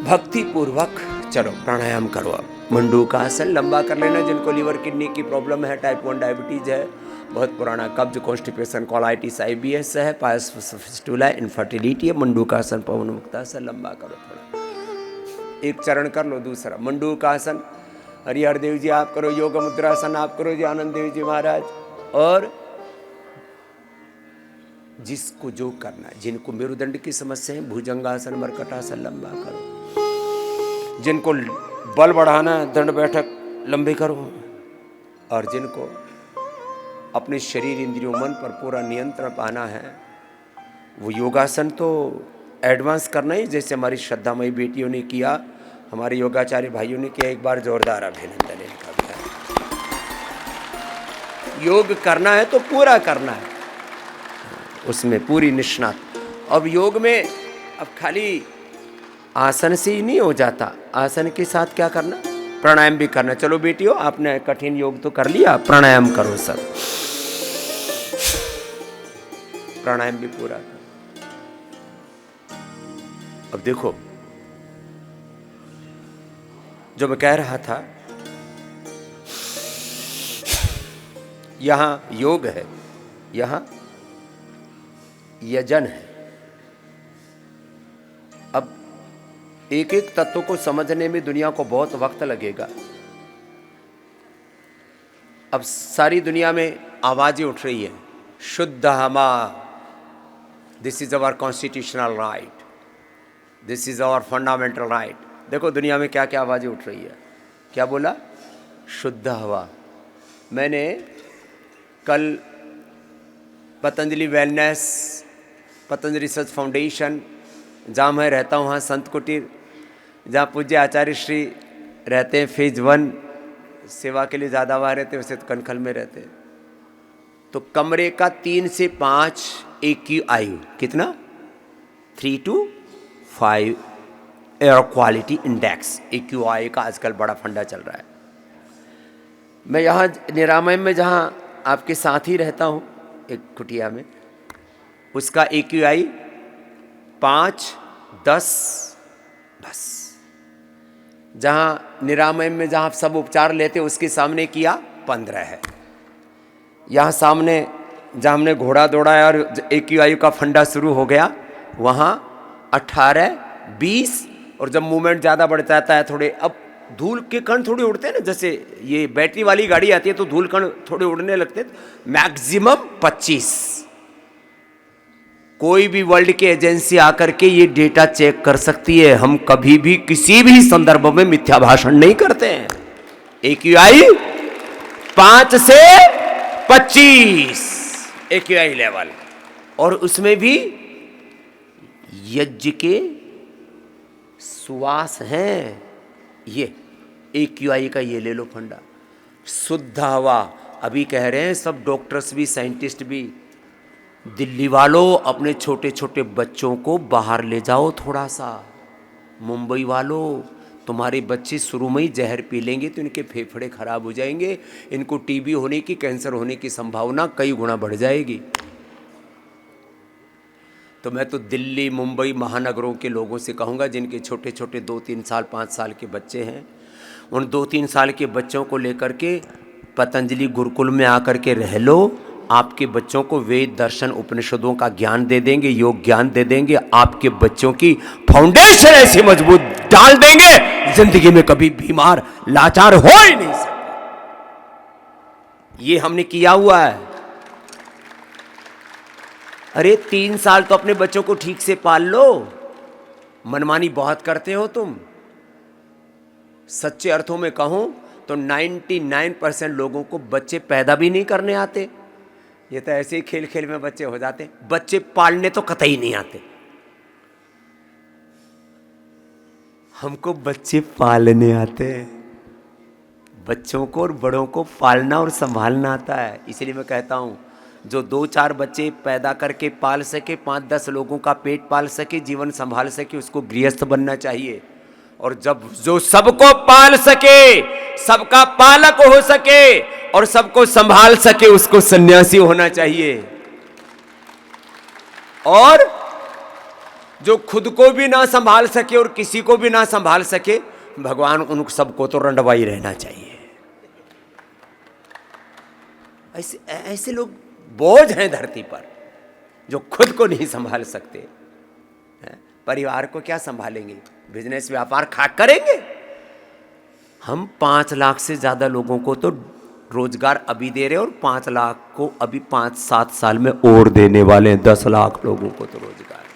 भक्ति पूर्वक चलो प्राणायाम करो। अब मंडूकासन लंबा कर लेना। जिनको लीवर किडनी की प्रॉब्लम है, टाइप 1 डायबिटीज है, बहुत पुराना कब्ज, कॉन्स्टिपेशन, कोलाइटिस, IBS है, पायस फिस्टुला, इनफर्टिलिटी है, मंडूकासन, पवन मुक्तासन लंबा करो थोड़ा। एक चरण कर लो। दूसरा मंडूकासन, हरिहर देव जी आप करो। योग मुद्रासन आप करो जी, आनंद देव जी महाराज। और जिसको जो करना है, जिनको मेरुदंड की समस्या है, भुजंगासन, मरकटासन लंबा करो। जिनको बल बढ़ाना है, दंड बैठक लंबी करो। और जिनको अपने शरीर, इंद्रियों, मन पर पूरा नियंत्रण पाना है, वो योगासन तो एडवांस करना ही, जैसे हमारी श्रद्धामयी बेटियों ने किया, हमारे योगाचार्य भाइयों ने किया। एक बार जोरदार अभिनंदन इनका भी है। योग करना है तो पूरा करना है, उसमें पूरी निष्णात। अब योग में अब खाली आसन से ही नहीं हो जाता, आसन के साथ क्या करना, प्राणायाम भी करना। चलो बेटियों, आपने कठिन योग तो कर लिया, प्राणायाम करो सब, प्राणायाम भी पूरा करो। अब देखो, जो मैं कह रहा था, यहां योग है, यहां यजन है। अब एक एक तत्व को समझने में दुनिया को बहुत वक्त लगेगा। अब सारी दुनिया में आवाजें उठ रही है, शुद्ध हवा, this is our constitutional right, this is our fundamental right. देखो दुनिया में क्या क्या आवाजें उठ रही है। क्या बोला? शुद्ध हवा। मैंने कल Patanjali wellness, Patanjali research foundation, जहाँ मैं रहता हूँ, वहाँ संत कुटीर, जहाँ पूज्य आचार्य श्री रहते हैं, फेज 1 सेवा के लिए ज़्यादा वहाँ रहते हैं, वैसे तो कनखल में रहते हैं। तो कमरे का 3 से 5 AQI, कितना? 3 to 5 air quality index, AQI का आजकल बड़ा फंडा चल रहा है। मैं यहाँ निरामय में, जहाँ आपके साथ ही रहता हूँ, एक कुटिया में, उसका AQI 5, 10 बस। जहाँ निरामय में, जहाँ सब उपचार लेते, उसके सामने किया 15 है। यहाँ सामने जहाँ हमने घोड़ा दौड़ाया और AQI का फंडा शुरू हो गया, वहाँ 18, 20। और जब मूवमेंट ज़्यादा बढ़ जाता है थोड़े, अब धूल के कण थोड़े उड़ते हैं ना, जैसे ये बैटरी वाली गाड़ी आती है तो धूल कण थोड़े उड़ने लगते हैं, मैक्सिमम 25। कोई भी वर्ल्ड की एजेंसी आकर के ये डेटा चेक कर सकती है। हम कभी भी किसी भी संदर्भ में मिथ्या भाषण नहीं करते हैं। AQI 5 से 25 AQI लेवल, और उसमें भी यज्ञ के सुवास हैं। ये AQI का ये ले लो फंडा। शुद्ध हवा, अभी कह रहे हैं सब डॉक्टर्स भी, साइंटिस्ट भी, दिल्ली वालों अपने छोटे छोटे बच्चों को बाहर ले जाओ थोड़ा सा। मुंबई वालों, तुम्हारे बच्चे शुरू में ही जहर पी लेंगे तो इनके फेफड़े खराब हो जाएंगे, इनको TB होने की, कैंसर होने की संभावना कई गुना बढ़ जाएगी। तो मैं तो दिल्ली, मुंबई महानगरों के लोगों से कहूँगा, जिनके छोटे छोटे 2-3 साल, 5 साल के बच्चे हैं, उन 2-3 साल के बच्चों को लेकर के पतंजलि गुरुकुल में आकर के रह लो। आपके बच्चों को वेद, दर्शन, उपनिषदों का ज्ञान दे देंगे, योग ज्ञान दे देंगे। आपके बच्चों की फाउंडेशन ऐसी मजबूत डाल देंगे, जिंदगी में कभी बीमार, लाचार हो ही नहीं सकते। ये हमने किया हुआ है। अरे 3 साल तो अपने बच्चों को ठीक से पाल लो। मनमानी बहुत करते हो तुम। सच्चे अर्थों में कहूं तो 99% लोगों को बच्चे पैदा भी नहीं करने आते। ये तो ऐसे ही खेल खेल में बच्चे हो जाते। बच्चे पालने तो कतई नहीं आते। हमको बच्चे पालने आते हैं। बच्चों को और बड़ों को पालना और संभालना आता है। इसलिए मैं कहता हूं, जो 2-4 बच्चे पैदा करके पाल सके, 5-10 लोगों का पेट पाल सके, जीवन संभाल सके, उसको गृहस्थ बनना चाहिए। और जब जो सबको पाल सके, सबका पालक हो सके और सबको संभाल सके, उसको सन्यासी होना चाहिए। और जो खुद को भी ना संभाल सके और किसी को भी ना संभाल सके, भगवान उन सबको तो रंडवाई रहना चाहिए। ऐसे ऐसे लोग बोझ हैं धरती पर, जो खुद को नहीं संभाल सकते। परिवार को क्या संभालेंगे, बिजनेस व्यापार खा करेंगे। हम 5 लाख से ज़्यादा लोगों को तो रोजगार अभी दे रहे हैं, और 5 लाख को अभी 5-7 साल में और देने वाले हैं, 10 लाख लोगों को तो रोजगार।